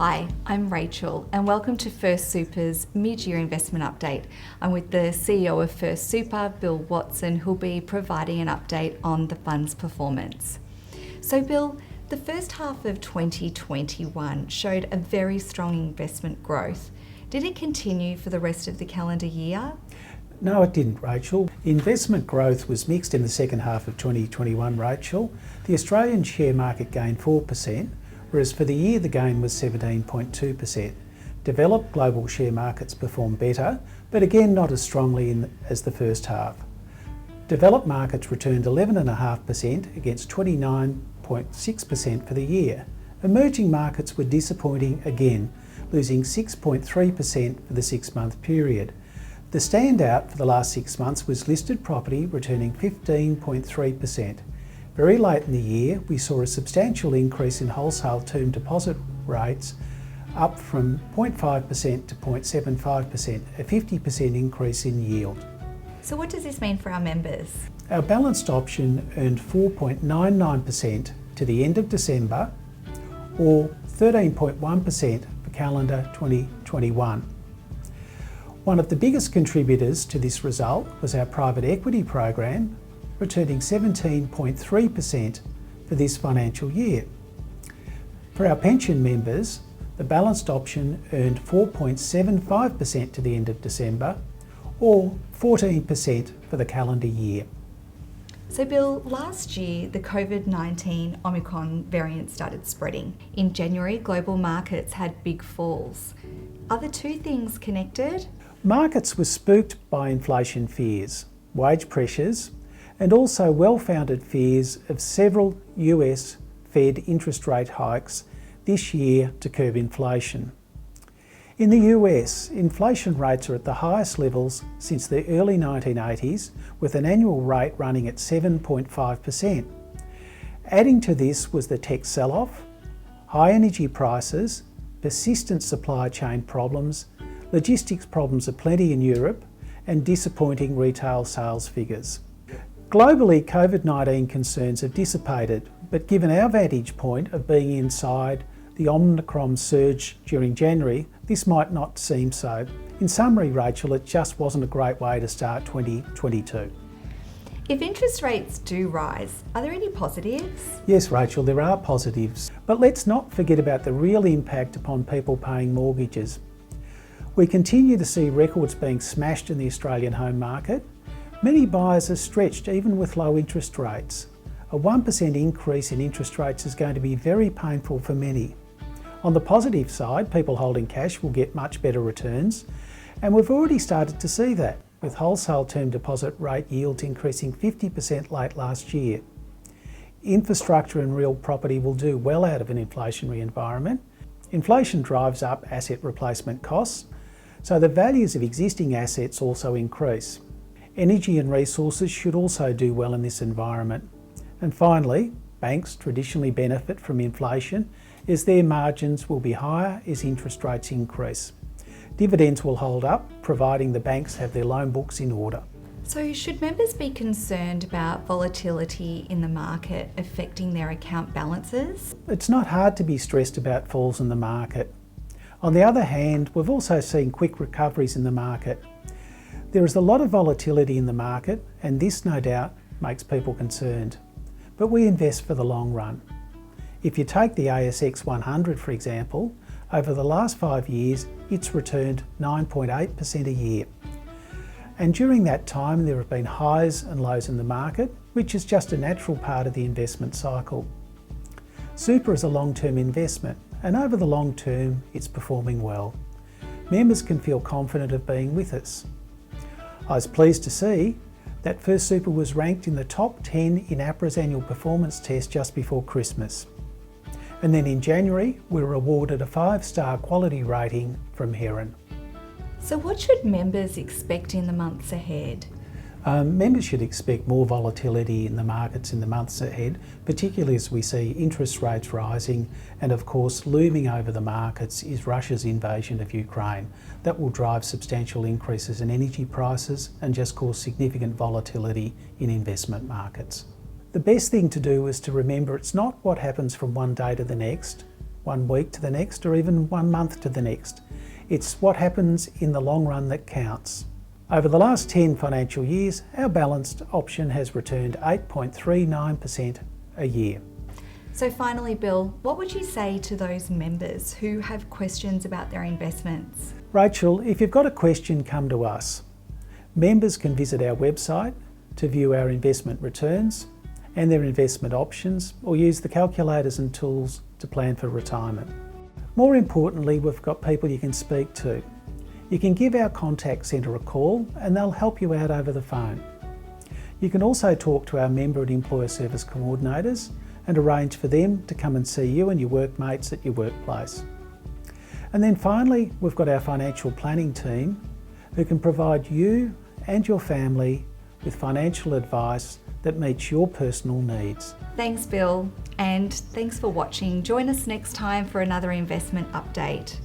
Hi, I'm Rachel and welcome to First Super's mid-year investment update. I'm with the CEO of First Super, Bill Watson, who'll be providing an update on the fund's performance. So Bill, the first half of 2021 showed a very strong investment growth. Did it continue for the rest of the calendar year? No, it didn't, Rachel. Investment growth was mixed in the second half of 2021, Rachel. The Australian share market gained 4%, whereas for the year the gain was 17.2%. Developed global share markets performed better, but again not as strongly as the first half. Developed markets returned 11.5% against 29.6% for the year. Emerging markets were disappointing again, losing 6.3% for the 6-month period. The standout for the last 6 months was listed property, returning 15.3%. Very late in the year, we saw a substantial increase in wholesale term deposit rates, up from 0.5% to 0.75%, a 50% increase in yield. So what does this mean for our members? Our balanced option earned 4.99% to the end of December, or 13.1% for calendar 2021. One of the biggest contributors to this result was our private equity program, returning 17.3% for this financial year. For our pension members, the balanced option earned 4.75% to the end of December, or 14% for the calendar year. So Bill, last year the COVID-19 Omicron variant started spreading. In January, global markets had big falls. Are the two things connected? Markets were spooked by inflation fears, wage pressures, and also well-founded fears of several US Fed interest rate hikes this year to curb inflation. In the US, inflation rates are at the highest levels since the early 1980s, with an annual rate running at 7.5%. Adding to this was the tech sell-off, high energy prices, persistent supply chain problems, logistics problems aplenty in Europe, and disappointing retail sales figures. Globally, COVID-19 concerns have dissipated, but given our vantage point of being inside the Omicron surge during January, this might not seem so. In summary, Rachel, it just wasn't a great way to start 2022. If interest rates do rise, are there any positives? Yes, Rachel, there are positives, but let's not forget about the real impact upon people paying mortgages. We continue to see records being smashed in the Australian home market. Many buyers are stretched even with low interest rates. A 1% increase in interest rates is going to be very painful for many. On the positive side, people holding cash will get much better returns, and we've already started to see that, with wholesale term deposit rate yields increasing 50% late last year. Infrastructure and real property will do well out of an inflationary environment. Inflation drives up asset replacement costs, so the values of existing assets also increase. Energy and resources should also do well in this environment. And finally, banks traditionally benefit from inflation as their margins will be higher as interest rates increase. Dividends will hold up, providing the banks have their loan books in order. So should members be concerned about volatility in the market affecting their account balances? It's not hard to be stressed about falls in the market. On the other hand, we've also seen quick recoveries in the market. There is a lot of volatility in the market, and this no doubt makes people concerned. But we invest for the long run. If you take the ASX 100 for example, over the last 5 years it's returned 9.8% a year. And during that time there have been highs and lows in the market, which is just a natural part of the investment cycle. Super is a long-term investment, and over the long term it's performing well. Members can feel confident of being with us. I was pleased to see that First Super was ranked in the top 10 in APRA's annual performance test just before Christmas. And then in January, we were awarded a 5-star quality rating from Heron. So what should members expect in the months ahead? Members should expect more volatility in the markets in the months ahead, particularly as we see interest rates rising, and of course looming over the markets is Russia's invasion of Ukraine. That will drive substantial increases in energy prices and just cause significant volatility in investment markets. The best thing to do is to remember it's not what happens from one day to the next, 1 week to the next, or even 1 month to the next. It's what happens in the long run that counts. Over the last 10 financial years, our balanced option has returned 8.39% a year. So finally, Bill, what would you say to those members who have questions about their investments? Rachel, if you've got a question, come to us. Members can visit our website to view our investment returns and their investment options, or use the calculators and tools to plan for retirement. More importantly, we've got people you can speak to. You can give our contact centre a call and they'll help you out over the phone. You can also talk to our member and employer service coordinators and arrange for them to come and see you and your workmates at your workplace. And then finally, we've got our financial planning team who can provide you and your family with financial advice that meets your personal needs. Thanks, Bill, and thanks for watching. Join us next time for another investment update.